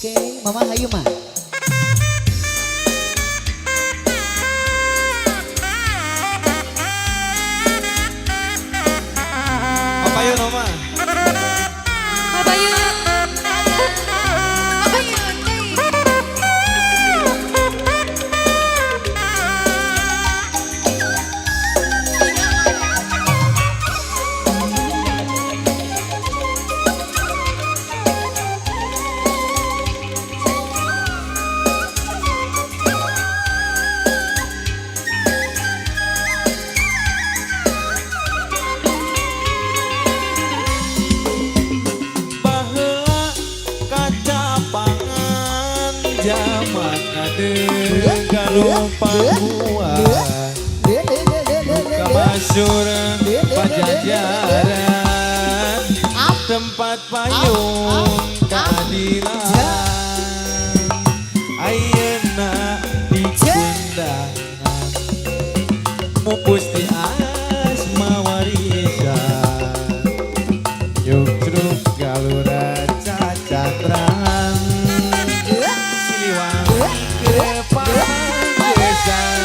Oke, Mama hayu mah. Apa yuk Noma? Apa yuk? Apa yuk? Baheula kaca pangan zaman adeung galumpang buah Kamasureun pajajaran tempat payung keadilan ayeuna di kundangan mupus di asma warisan yuk truk galura cacatran siliwangi ke panggesan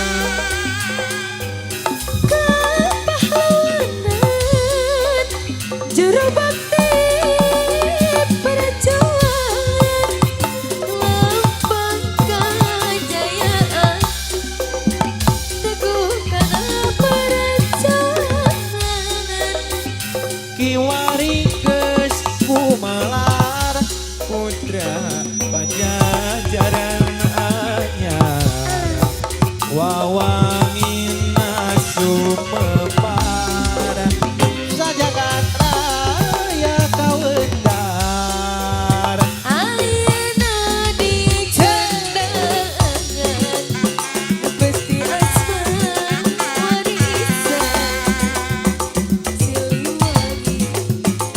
Kepahlawanan juru bakti perjuangan lambang kejayaan teguhkan perjalanan kiwari geus kumalar putra pajajaran anyar wawangina sumepar sajagat raya kawendar ayeuna di cendeungan pesti asma warisan siliwangi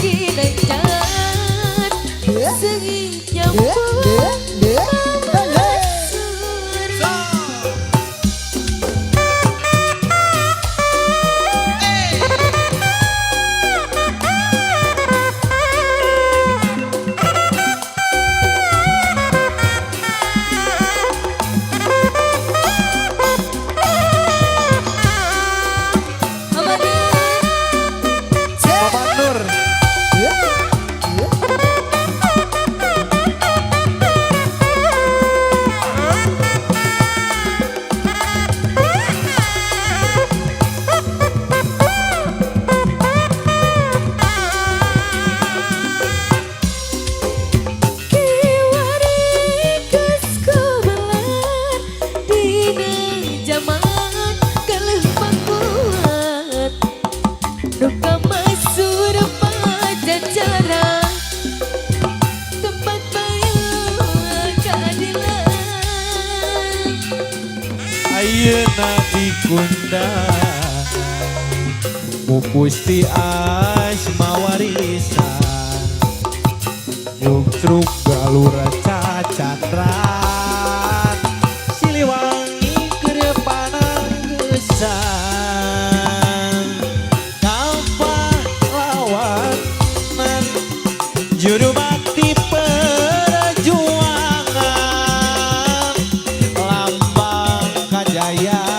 kinancan sengit nyambung Bapak Nur kiwari geus kumelar dina zaman keleh pakuat duka masur pajajaran tempat payung keadilan ayeuna di kundangan mupus di asma warisan yuk truk galura cacatran siliwangi keur pananggesan kapahlawanan juru bakti perjuangan lambang kejayaan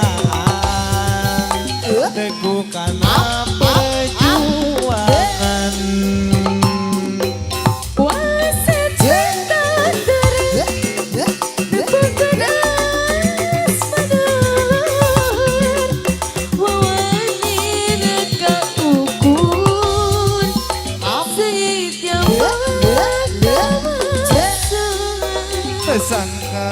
teguhkan perjuangan wasit cinta teri tepukan asmanur wawangina kaukur sengit nyambung sangka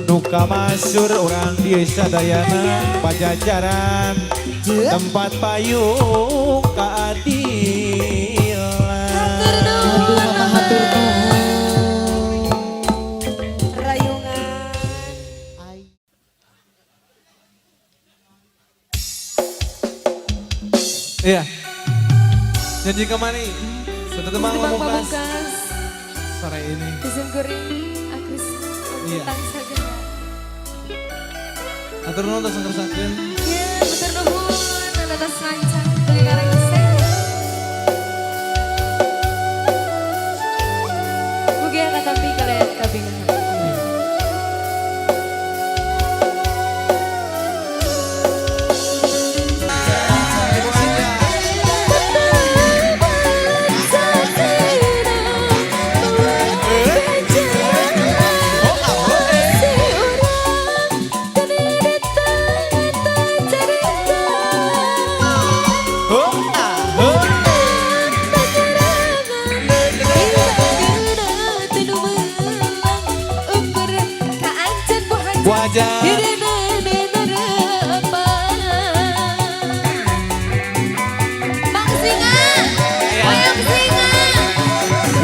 Nuka masur orang di Sadayana Pajajaran tempat payung keadilan. Hatur nuhun. Hatur nuhun. Rayungan. Iya. Janji kemana? Sudah temang Tembang pamungkas pamungkas. sore ini. Desain goreng. Agus. Iya. Tangsa segera. Atur nuhun tos ngersakakeun. Ya, betul nuhun. Atas rancang. Bagi karang keseh. Mugi kata pi kalian kabingan. Ibu Anja. Wajah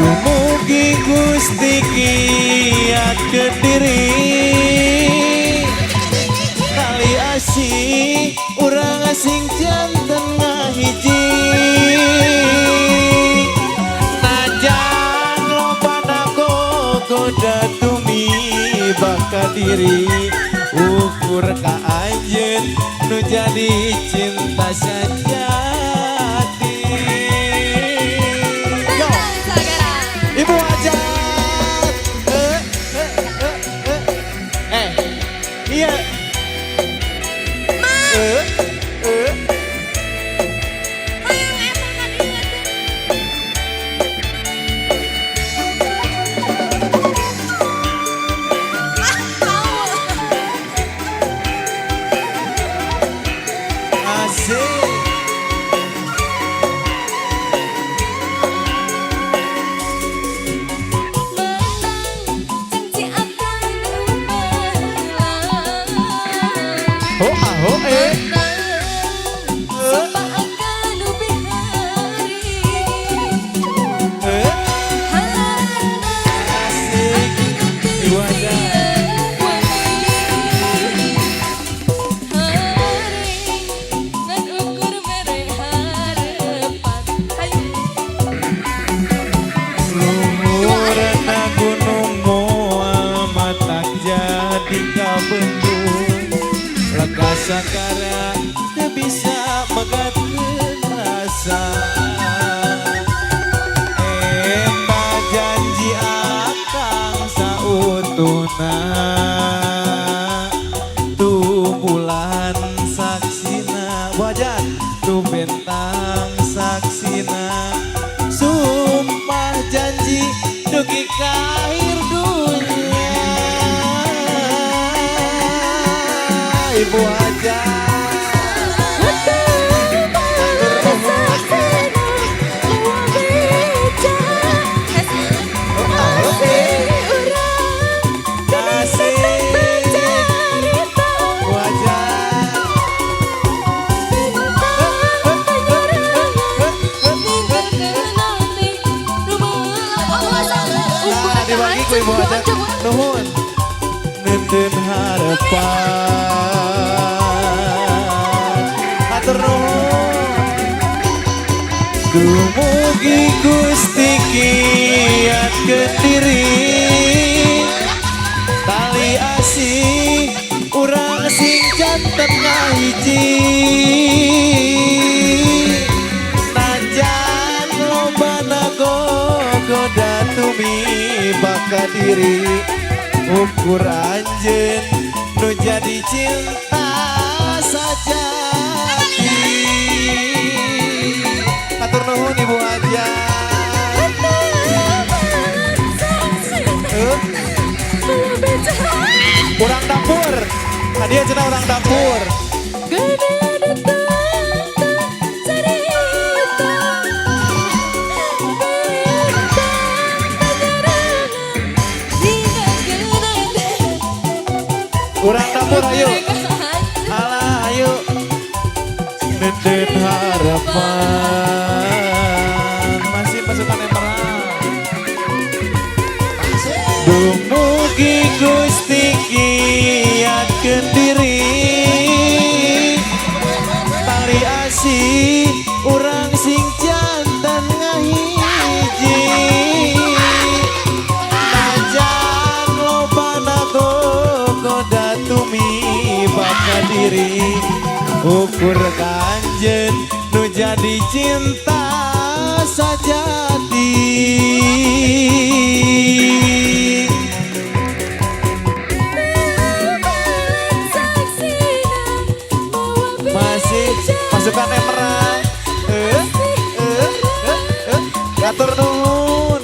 dumugi Gusti kiat Kediri kali asih urang asing janten ngahiji najan lobana goda tumi baka diri ukur ka anjeun nu jadi cinta sajati. Yo, Ibu Ajat. Iya. Asik. Ho aho asik. Ibu Ajat. Lumurna gunung moal matak jadi kabendung lega sakara teu bisa megatkeun rasa eta janji akang sautuna tu bulan saksina wajah tu bentang saksina sumpah janji dugi kahir dunia. Ibu Ajat. Dibagi ku Ibu Ajat. Nuhun. Nenden harapan. Hatur nuhun. Dumugi Gusti kiat Kediri tali asih urang sing janten ngahiji najan lobana goda tumi baka diri ukur anjeun nu jadi cinta sajati. Hatur nuhun Ibu Ajat. Urang dapur. Hadiah cenah urang dapur. Urang dapur ayo. Alah ayo. Nenden harapan. Masih pasukan emerald. Dumugi Gusti kiatkeun diri. Tali asih urang sing jantan ngahiji. Najan lobana gogoda tumibak ka diri. Ukur kanjen nu jadi cinta sajati. Masih pasukan emerald. Ngatur nuhun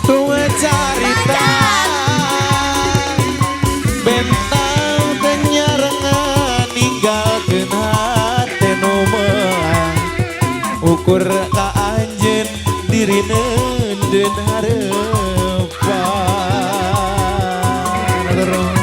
tuwe carita. Bentang penyarengan ninggalkeun hate nu meang. Ukur ka anjeun diri nenden harepan. Ngatur nuhun.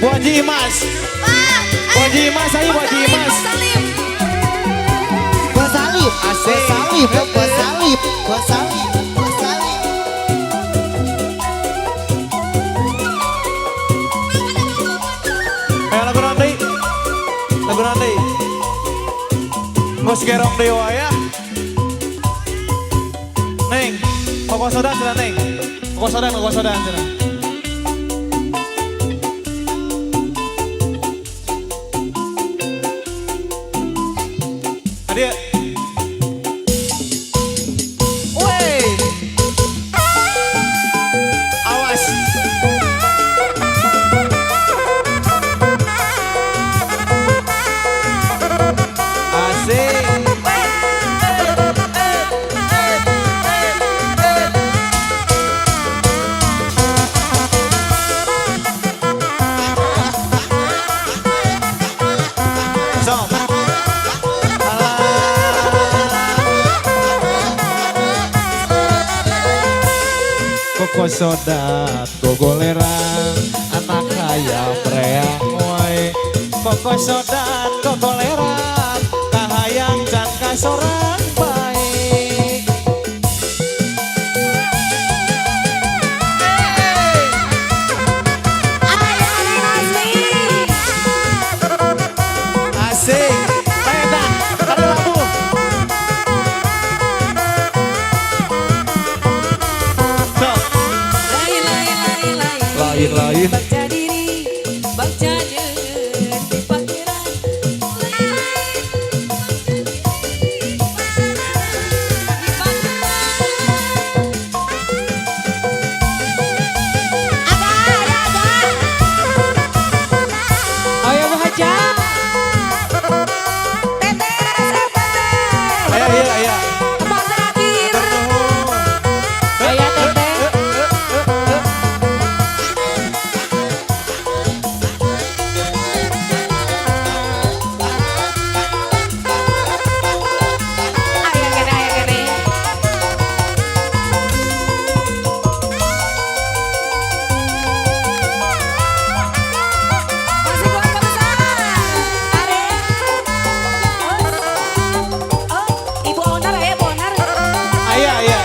Bu Haji Imas. Bu Haji Imas, ayo Bu Haji Imas. Gua salib, Asik. gua salib, gua salib, gua salib, gua salib. Lagu nanti. Lagu nanti. Ngos gerong dewa ya. Neng, koko sodan sana Neng. Koko sodan sana. Adia. Wey. Awas. Asik. Sok. Koko sodat, gogoleran, anak hayam reang wae. Koko sodat, gogoleran, kahayang can kasoran bae. Asik, pedan, ada lampu. Sok. Lain-lain. Baca diri, baca di pikiran. Ayo Bu Haja. Ayo. Tempat terakhir. Ayo Teteh. Masih buat pemesan. Ibu owner ya, Bu owner. Ayo.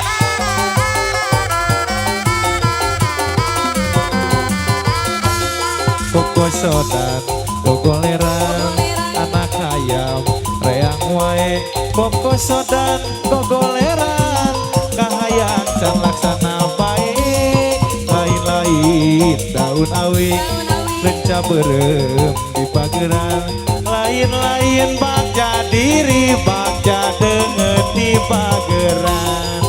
Koko sodan, gogoleran, anak hayam reang wae. Koko sodan, gogoleran, kahayang can laksana bae. Lain-lain daun awi, lenca berem di pageran. lain-lain bagja diri bagja dengan di pageran.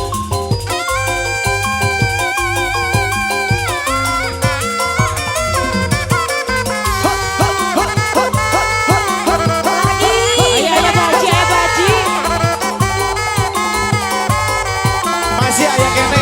Masih aya kene.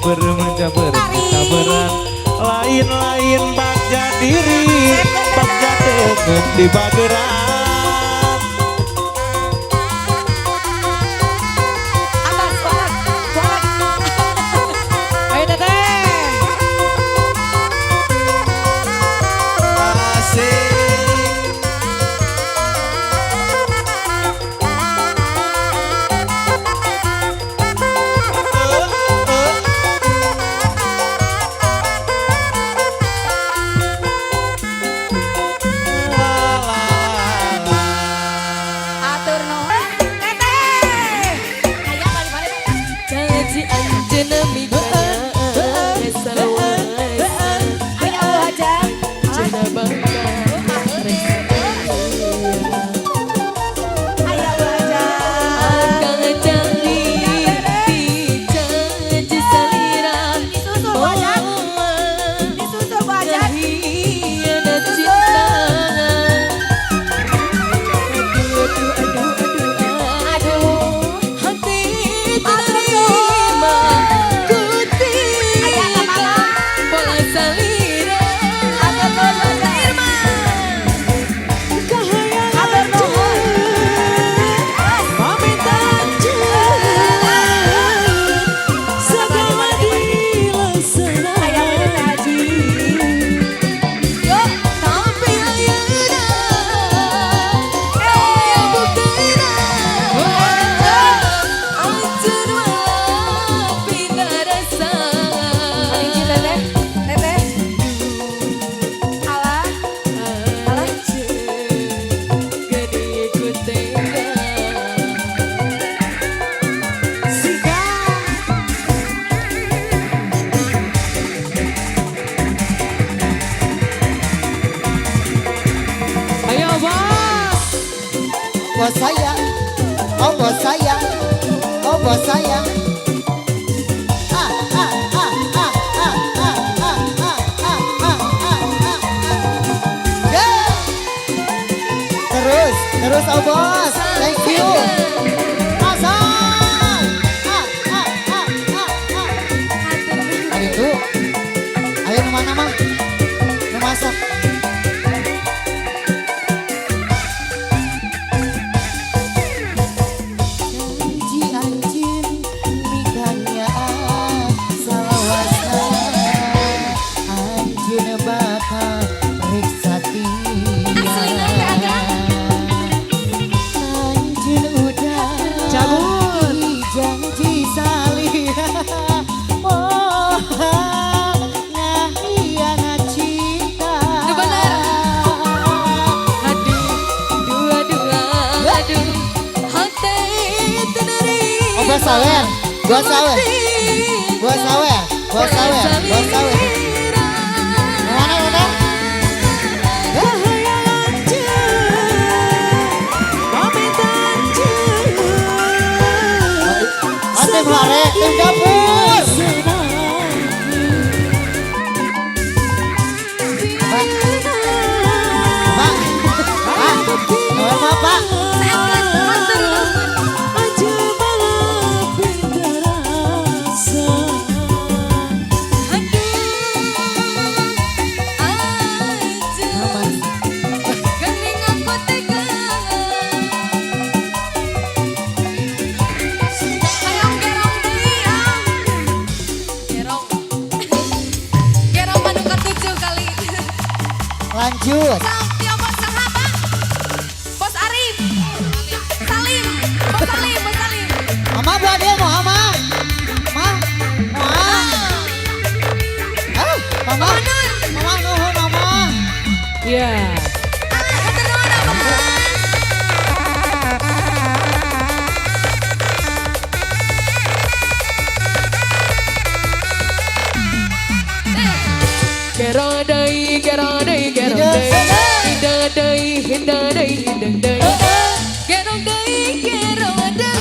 Mencaber kita beran lain-lain bagja diri bagja dengan di pageran. Ayo teteh. Asik. Bos saya, oh bos saya, oh bos saya. Terus oh bos, thank you. Ayo tuh, ayo kemana mah? Masak. Bos sawer, bos sawer, bos sawer, bos sawer, bos sawer. Mana mana? Ate mare, tim dapur. Pak, Pak, Lanjut. Tiongkok sahabat. Bos Arif. Salim. Bos Salim, Bos Salim. Mama buat dia mau Mama. Mama. Mama. Mama nuhun Mama. Iya. Gerodai, gerodai, gerodai, hindadai, hindadai, hindadai. Gerodai, gerodai,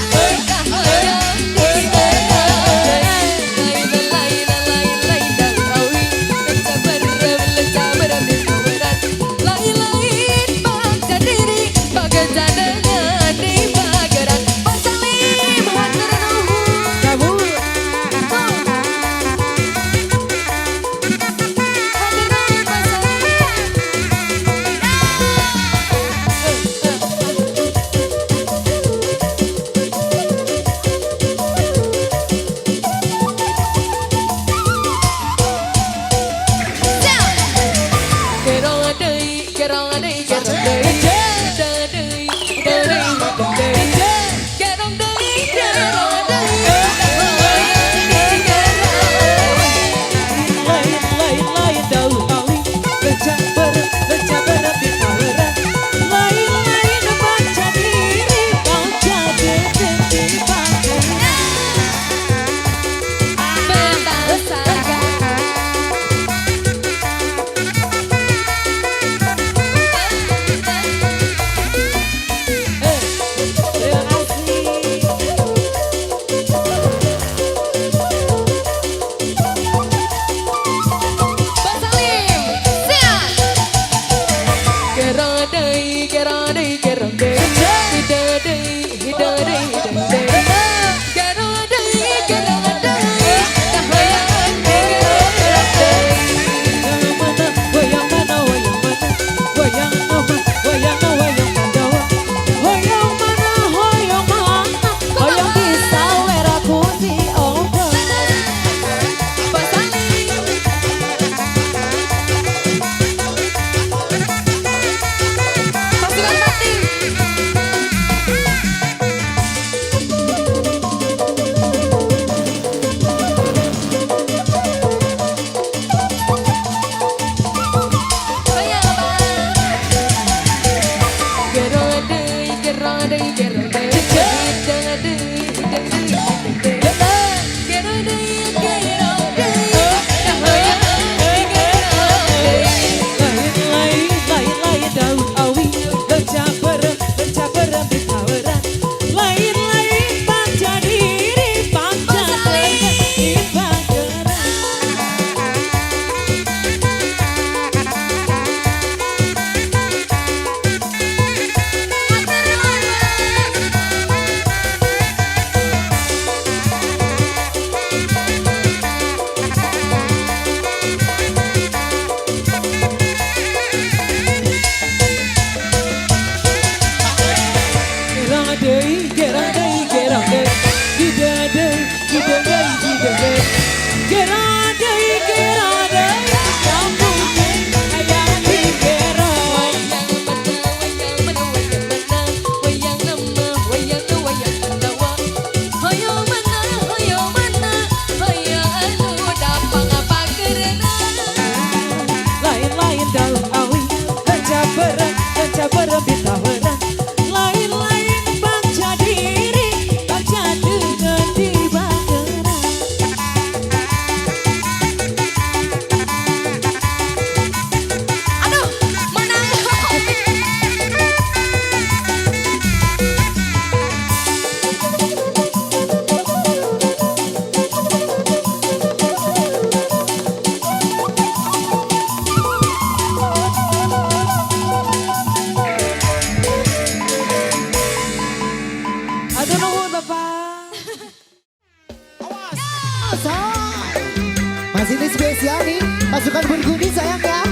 Masih ini spesial nih, pasukan berguni sayang ya.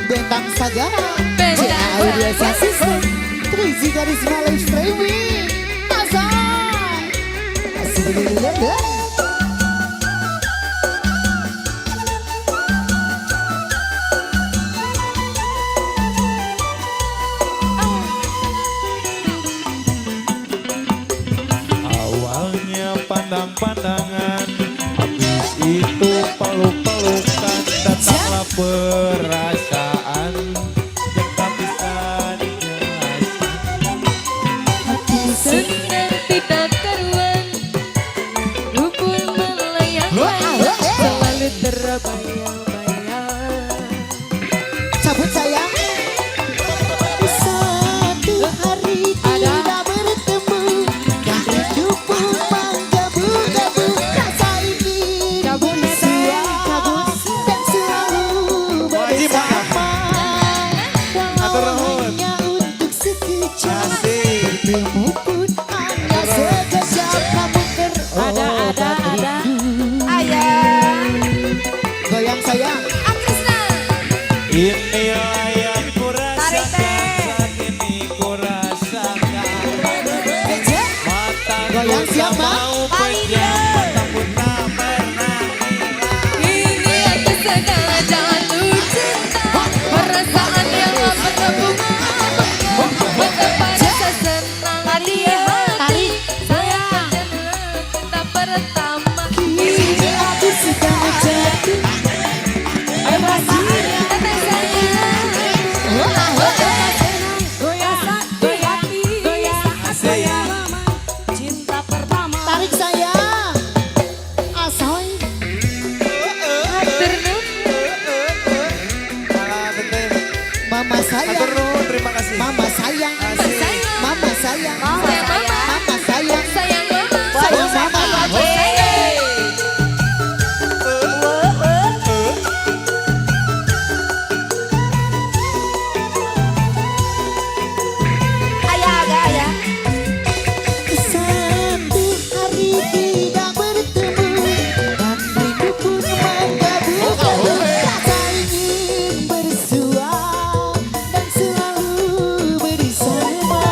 Bentang Sagara, Audio System, Trisi Karisma Live Streaming. Masai, masih begini. perasaan yang tak bisa dijelaskan. Hati Senang tidak karuan, rukun melayang-layang, selalu terbayang-bayang. cabut sayang. Satu hari tidak bertemu dan hidup pun menggebu-gebu. Rasa ini bersua dan selalu bersama. Walau hanya untuk sekejap, bertemu pun hanya sekejap. Namun terobat rindu. Ayah, Goyang sayang. Akrisna, Inilah yang ku Tarik, rasakan, Teh. saat ini ku rasakan. Kece. Mata Goyang ku tak siapa? mau Alida. pejam, mata pun tak pernah ini aku sedang jatuh cinta, perasaan yang berbunga-bunga, betapa rasa senang di hati, saya mengenal cinta pertama. Kini aku sedang jatuh. Ayo Brazil, teteh sayang. Cinta pertama. Tarik saya. Asoy. Hatur nuhun. Malah teteh. Mama Atur sayang. nuhun, terima kasih. Mama sayang. Asik. Mama sayang. Sayang mama. Mama sayang. Sayang mama. Sayang mama. Ayah agak ayah. Satu hari tidak bertemu dan rindu pun menggebu-gebu. Rasa ingin bersua dan selalu bersama.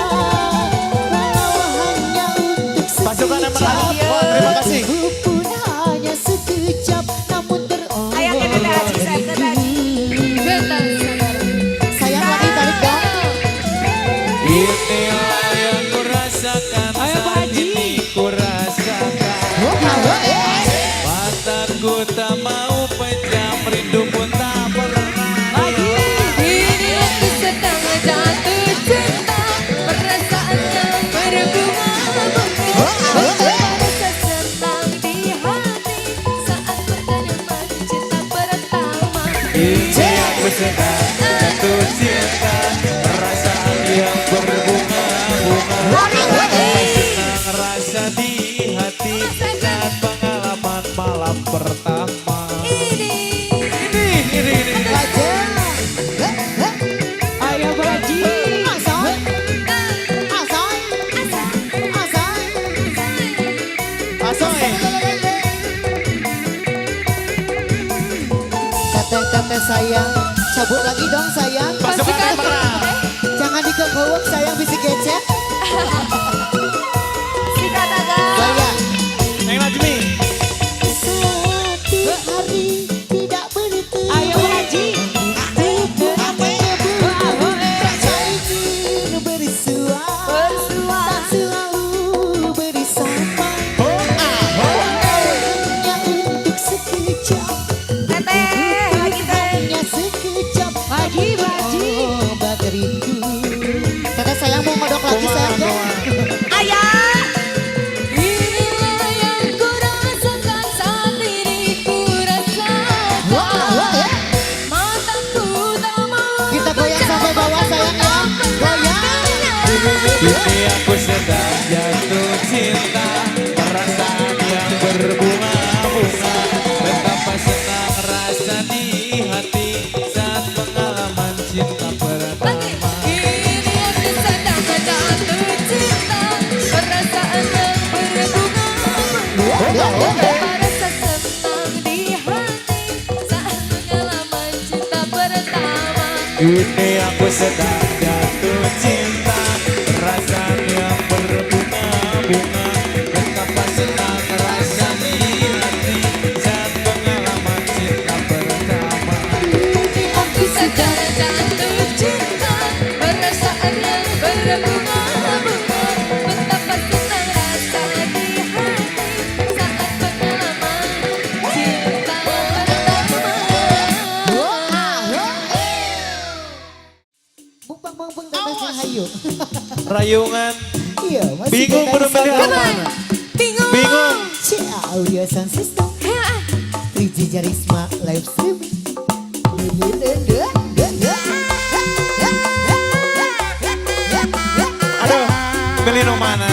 Walau hanya untuk Pasukan yang sekejap, menang. Wah, terima kasih. bertemu pun hanya sekejap, namun terobat Ayah kita dah Aziz, kita dah rindu. Betul. Sayang lagi tarik dong. Inilah yang ku rasakan, saat ini ku rasakan. Mataku tak mau pejam, rindu pun tak pernah hilang. Ini aku sedang jatuh cinta, perasaan yang berbunga-bunga, betapa rasa senang di hati saat bertemu cinta pertama. Ini aku sedang jatuh cinta, perasaan yang berbunga-bunga. Senang rasa di hati saat pengalaman malam pertama. Ini Ini. Ayo Baji. Asoy. Asoy. Asoy. Asoy. Teteh sayang, cabut lagi dong sayang. Pasukan yang menang. Jangan dikekeuek sayang bisi kecet. sikat agak. Sayang. Neng Najmi. Satu hari tidak bertemu. Ayo, Haji. Rasa ingin bersua dan selalu bersama. Hanya untuk sekejap, Teteh, lagi teh. hanya sekejap. Baji, baji. Obat rindu. Teteh sayang mau ngodok lagi sayang dong. Ayah. Inilah yang ku rasakan saat ini ku rasakan. Mataku tak mau Kita goyang sampai bawah sayang ya. Goyang. Kini aku sedang jatuh cinta, perasaan yang berbunga-bunga. Betapa senang rasa di hati saat pengalaman cinta pertama. Ini aku sedang jatuh cinta, perasaan yang berbunga-bunga, betapa rasa senang di hati saat pengalaman cinta pertama. Kini aku sedang jatuh cinta, perasaan yang berbunga-bunga. Betapa senang rasa di hati saat pengalaman cinta pertama. Aku sedang jatuh cinta, perasaan yang berbunga-bunga, betapa senang rasa di hati saat pengalaman cinta pertama. Ayo. Rayungan. Iya, masih Bingung Bintang bermilih Sagara. apa? Bingung. Bingung. Cia Audio Sound System. Riji Jarisma live streaming. Aduh, pilih nu mana?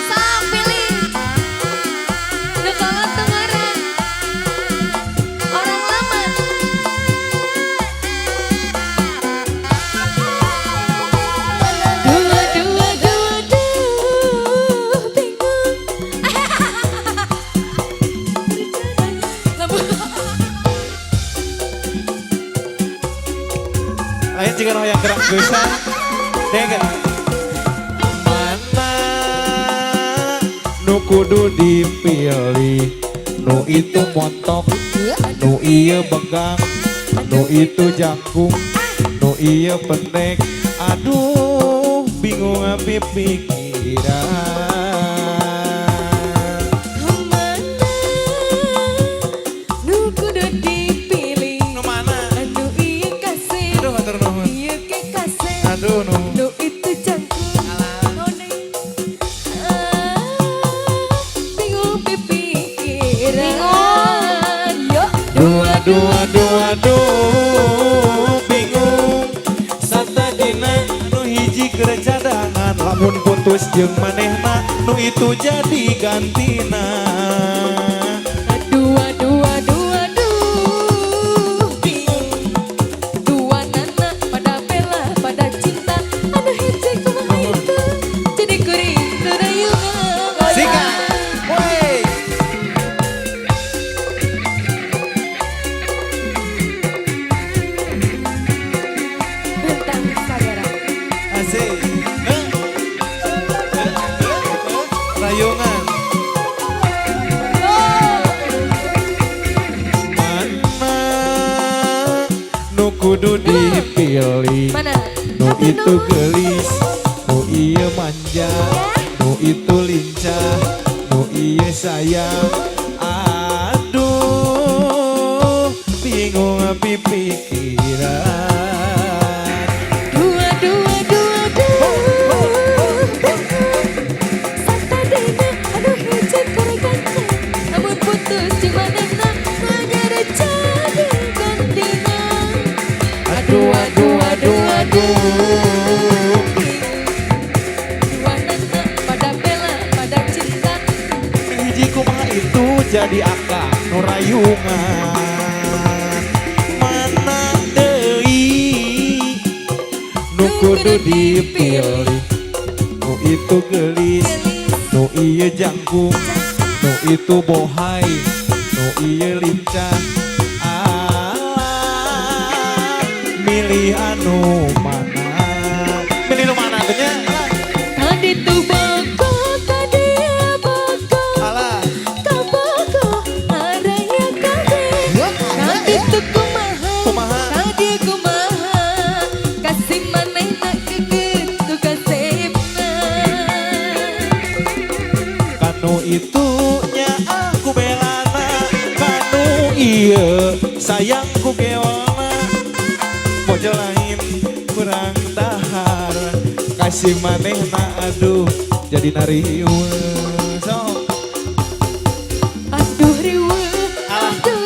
Sok pilih. Dekat Tengaran. Orang lama. Bingung. Lain jika yang gerak gesan. Dengar. Mana nu kudu dipilih? Nu itu montok, nu iya begang, nu itu jangkung, nu iya pendek. Aduh, bingung api pikiran. Nu kudu dipilih. Nu mana? Nu ieu kasih. Aduh, hatur nuhun. Ieu ke kasih. Aduh, nu. Nu itu jangkung. None. Bingung pikiran. Yo. Aduh, bingung. Satadina nu hiji keur cadangan, lamun putus jeung manehna, nu itu jadi gantina. Aduh. Bingung. Dua nana pada bela, pada cinta. Aduh hece kumaha itu. Jadi kuring terayungan. Sikat, woi. Bintang Sagara. Asik. Rayungan. Mana nu kudu dipilih? Mana? Nu itu gelis, nu iya manja, nu itu lincah, nu iya sayang. Aduh, bingung api pikiran. Dua. Satadina, aduh hece kurekannya. Namun putus di manehna, manyara jadi gantina. Aduh. Dua nana pada bela, pada cinta. Hiji kumaha itu jadi akal nu rayungan. Mana deui nu kudu dipilih? Nu itu gelis, nu ieu jangkung, nu itu bohai, nu ieu lincah. Alah, milih anu mana? Milih nu mana teh nya? Tadi tu boko, tadi boko. Alah, Kaboko, araya kabe. Tadi tu kumaha, tadi kumaha. Kasih manehna kegetu kasihna. kanu itu nya aku belana, kanu iya sayangku kewana. Pojok lain kurang dahar, kasih manehna aduh jadi nariweuh. Sok Aduh riweuh, aduh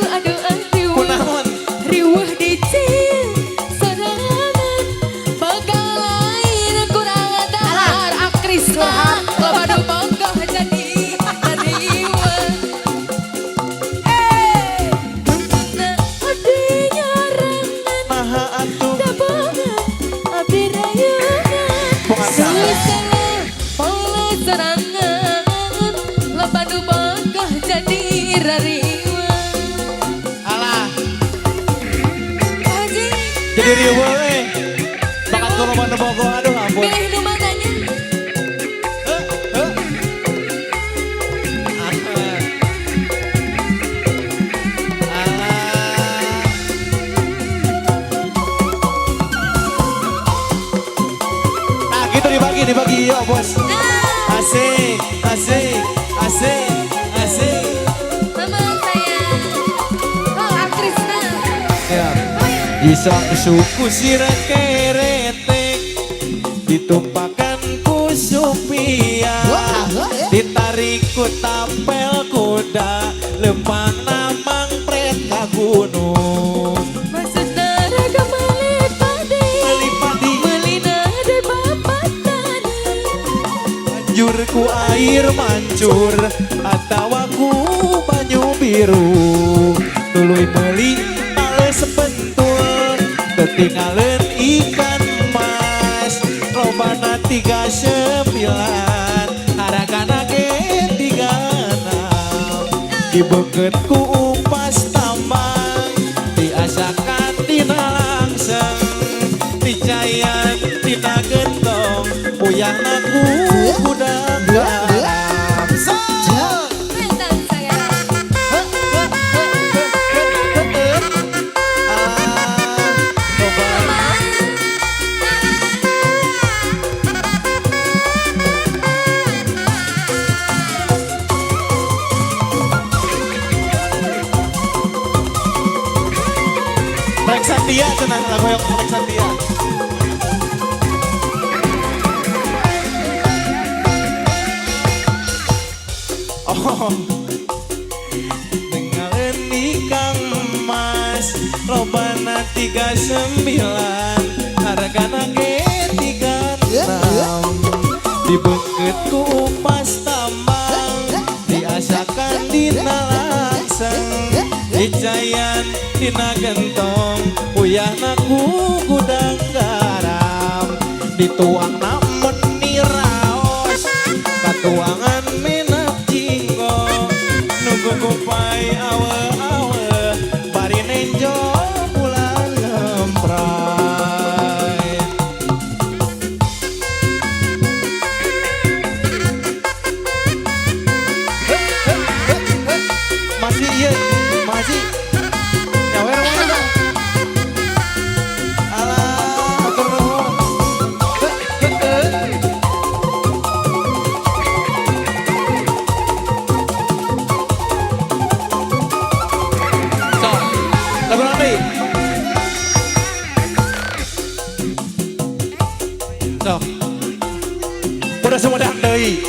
riweuh. kunaon? Riweuh dicin sorangan. Bakal lain kurang dahar akrisna. Loba bogoh jadi riweuh. Nah, adi nyarangan. Maha atuh Dabangan, abdi rayungan. Pengasal. Susah, pola serangan. Loba bogoh jadi rariweuh. alah Haji, jadi riweuh bakat kula mah bogoh aduh ampun. pilih nu mananya? Nah gitu dibagi yuk bos. Asik. Mama saya. Oh, aktrisna. Ya. Isang suku sira keretek ditumpahkan ku supia, ditarik ku tapel kuda, lempang namang pret ka gunung. Maksudna raga meuli padi, meuli nade bapak tani. Banjur ku air mancur atawa ku banyu biru, tuluy meuli tale sepentul, ketinggalan ikan mas, lobana 39, haragana ge 36, dibeukeut ku upas tambang, diasakan dina langseng, dicayan dina gentong, uyahna ku gudang garam. Bentang sagara. Rek Sandia cenah lagu yang Rek Sandia. Oh, dengerin ikan emas, lobana 39, hargana ge 36, dibeukeut ku upas tambang, diasakan dina langseng, dicayan dina gentong, uyahna ku gudang garam, dituang namun niraos, katuangan minap jinggo, nunggu kupai awe-awe, bari nenjo bulan lemprai. Masih iya, masih nyawer mana? Alah, atur nuhun. So, lagu nanti. So, kuda Sumedang deui.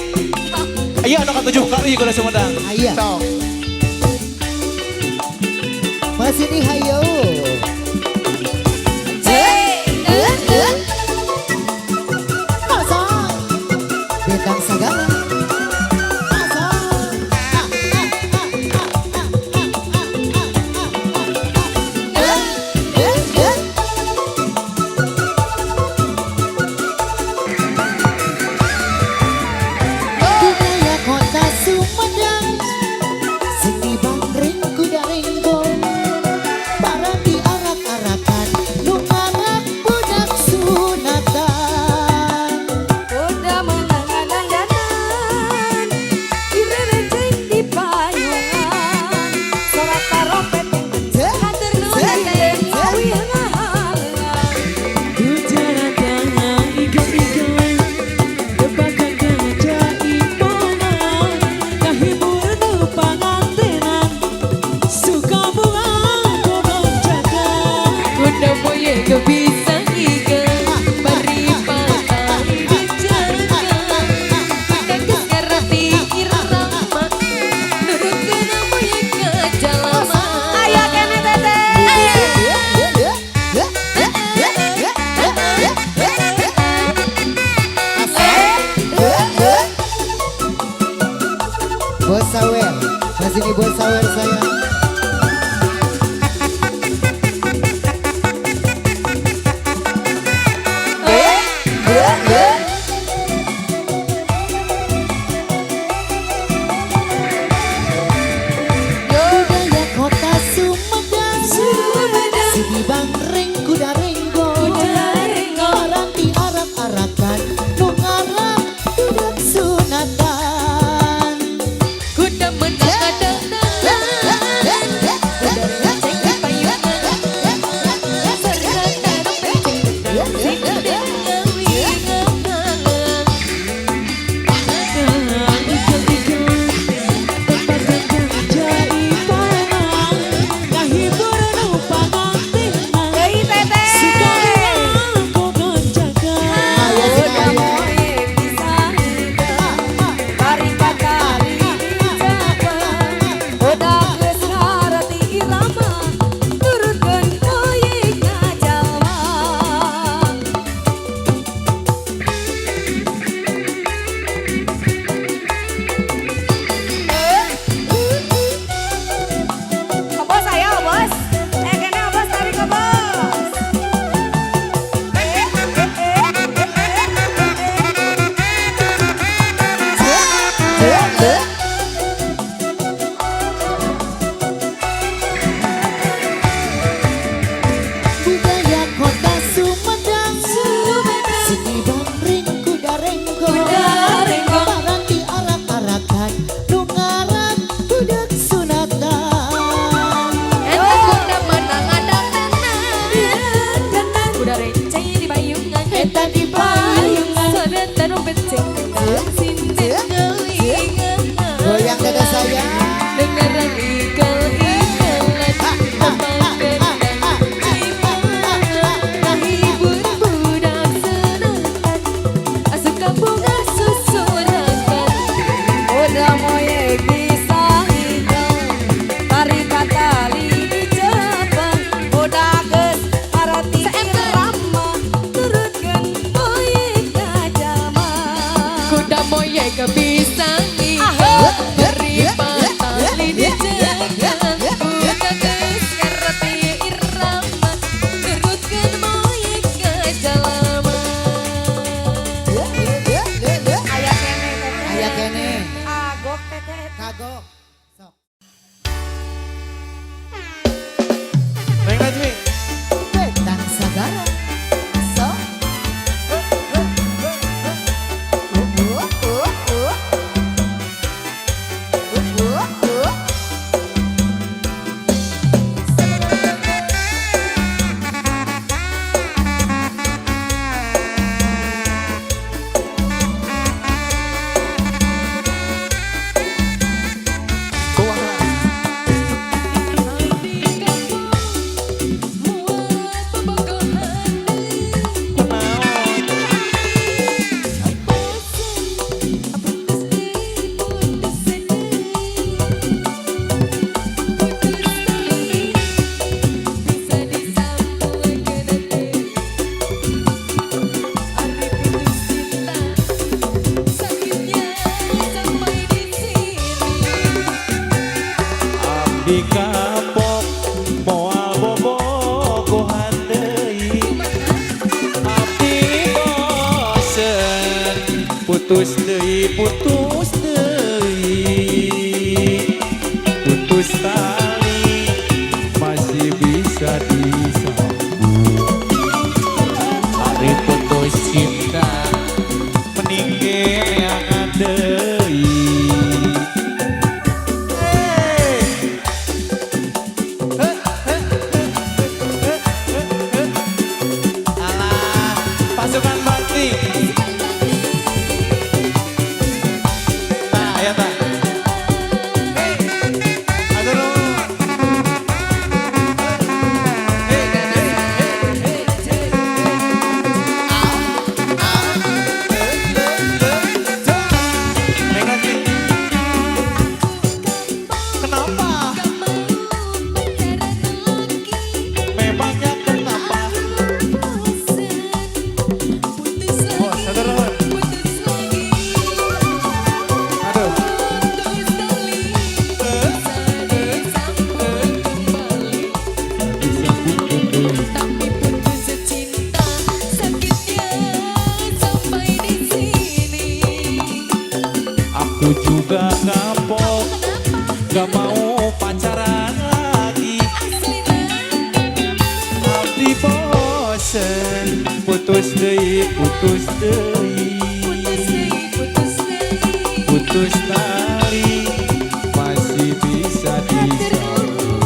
Iya, anu ka 7 kali kuda Sumedang. Aya. So, Mas ini hayo. Masa bentang sagala. Masa. Budaya kota Sumedang, seni bangring kuda ringgo, para diarak-arakan lungarak budak sunatan. Udah menang dandan, direnceng di payungan, sorak tarompet yang kenceng, hatur nuhun dan ngawi ngahalang. Ujaran tangan ikan-ikan, tebakan keajaiban, kahibur nu pangantenan, suka bunga kodok jaga. Udah boye gak bisa ngigang, bari pantai dijaga, kakek ngerti irama, nurutkeun boye ke jalama. Ayo kene teteh. Bos sawer, mas ini bos sawer saya. tadi payungan. Suara trompet cengkang sinden ngelingan. Goyang dada saya. Dengaran ikal-ikalan teman gendang cipokan. Menghibur budak seretan asup kampung asup sorangan. Udah moyek disahikan tarikat tali di Jepang. Udah geus arati irama turutkeun moyek kajama. Kuda moyek kebisangi beri patali di Jepang. Udah geus arati irama turutkeun moyek kajalama. Aya kene teteh. Aya kene. Agok teteh. Kagok. Sok. Neng Najmi. Bentang Sagara. Sok. Di kapok moal bobogohan deui. Abdi bosen putus deui putus tali masih bisa disambung. Hari putus cinta meninggal yang deui. Pasukan bakti. Nah, ya tak. Aduh lu. Neng Najmi. Kenapa? Memangnya kenapa? Oh, sadar lu. Aduh. Tapi putus cinta sakitnya sampai di sini. Aku juga kapok, gak mau pacaran lagi. Abdi bosen, putus deui, putus tali masih bisa disambung.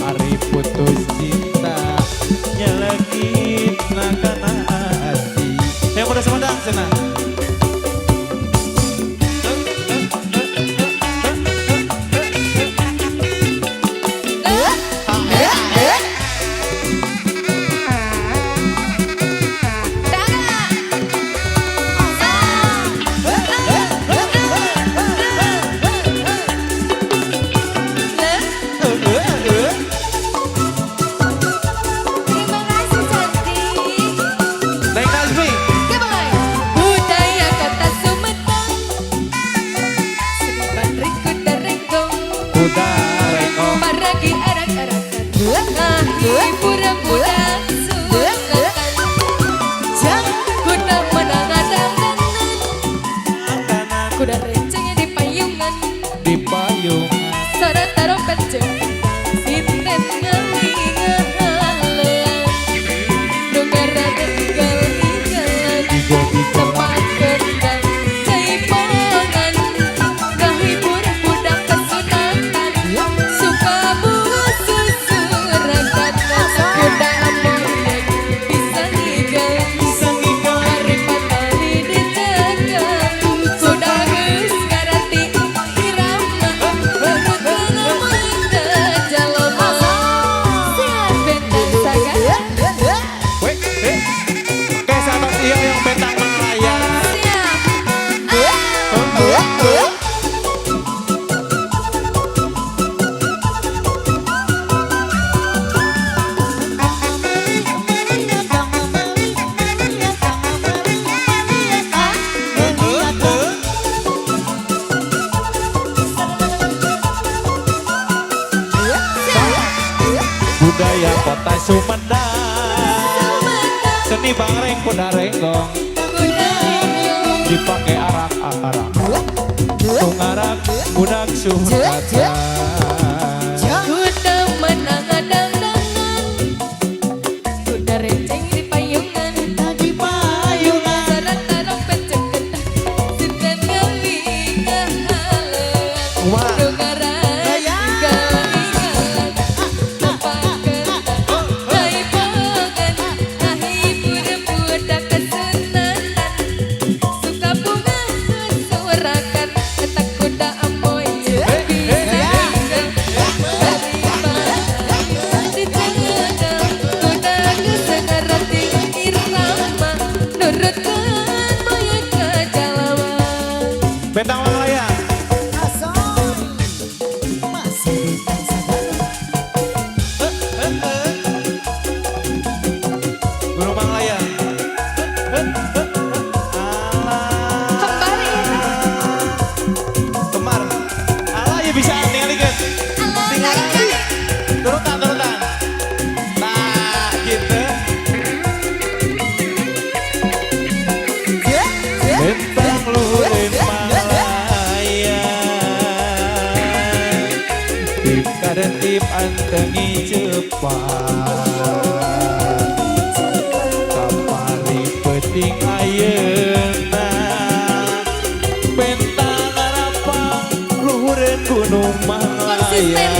Hari putus cinta nyelekit nakana hati. Yang pada semedang sana. Daga. ini Bang Reng kuda renggong dipakai arak-arak tungarak budak suhatan Kuda menang dandangan, kuda renceng di payungan, Di payungan sarang-sarang penceketan, sudah ngali ngahalang, Wah. dogaran galang-galang, tepakan, laipangan, ahibur budak kesenangan, suka bunga sesurakan, ketak kuda amoy bisa. Bentang Layang Asal masih bintang sadar. Gunung Bang Layang Kemar Alah ya bisa tinggal-tinggal turutan nah gitu bentang luhur Malaya dikadetip antengi cepat kamari peting ayeuna bentang arapang luhureun gunung Malaya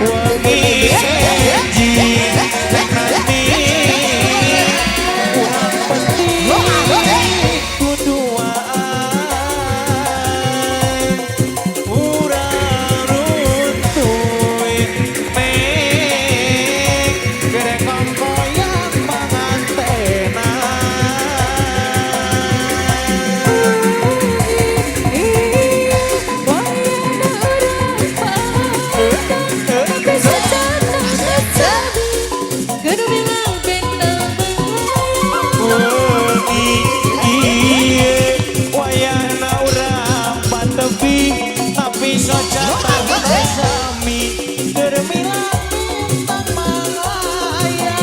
wangi seji hati urang penting kuduaan urang runtuin neng gerekong koyang mangantena iye wayahna urang pantepi tapi sojata sami germilang bintang Malaya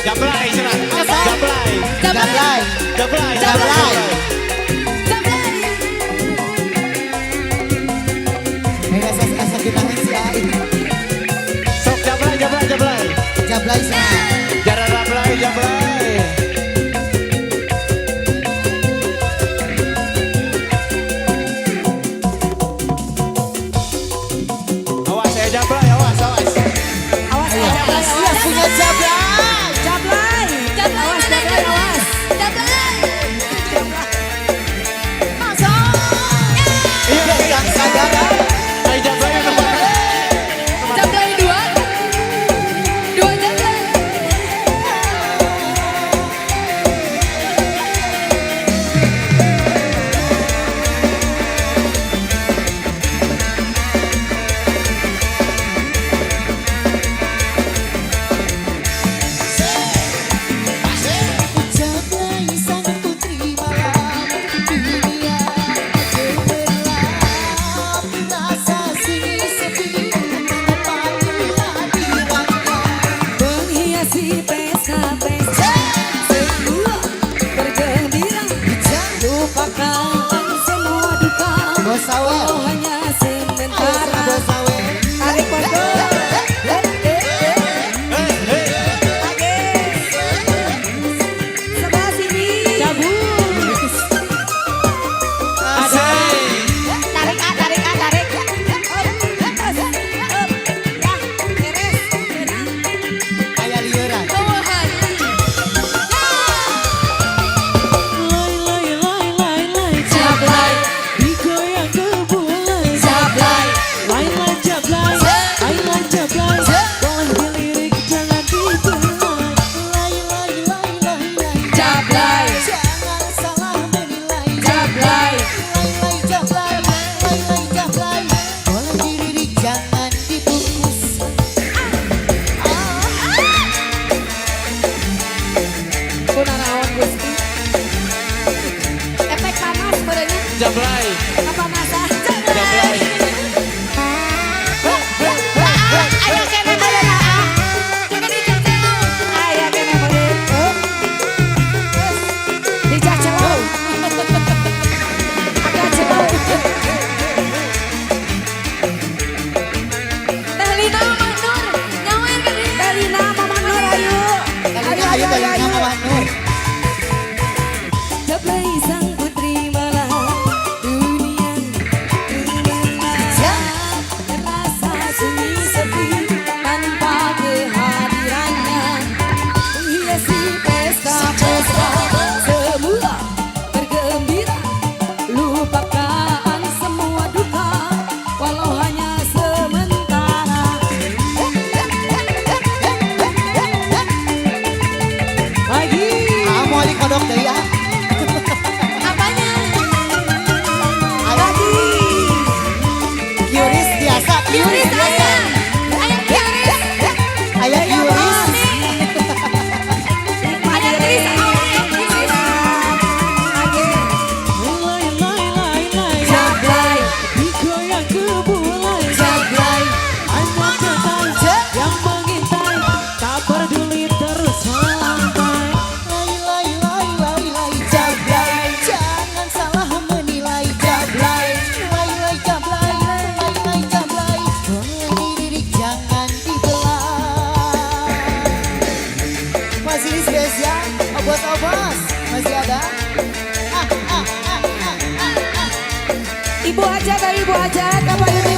Jablay cenah Jablay Jablay. Jablay Jablay. Asa kita si Ai. sok Jablay Jablay sana. Jara Jablay awas ya Jablay awas Iya punya Jablay. iya Bintang sadar. ayo Jablay nomor Jablay dua Jablay. Jablay sang putri malam dunia cemerlang rasa sunyi sepi tanpa dirangka Menghiasi pesta-pesta semua bergembira lupakan semua duka Bosawe. oh hanya sementara Bosawe. tarik pondok sebelah sini cabut tarik Aya lieuran. Bawahan. lay lay lay lay lay Jablay. digoyang ke bulan sebelah sini spesial. Obos-obos masih ada. Ibu hajat, Ibu hajat, Bapak Ibu.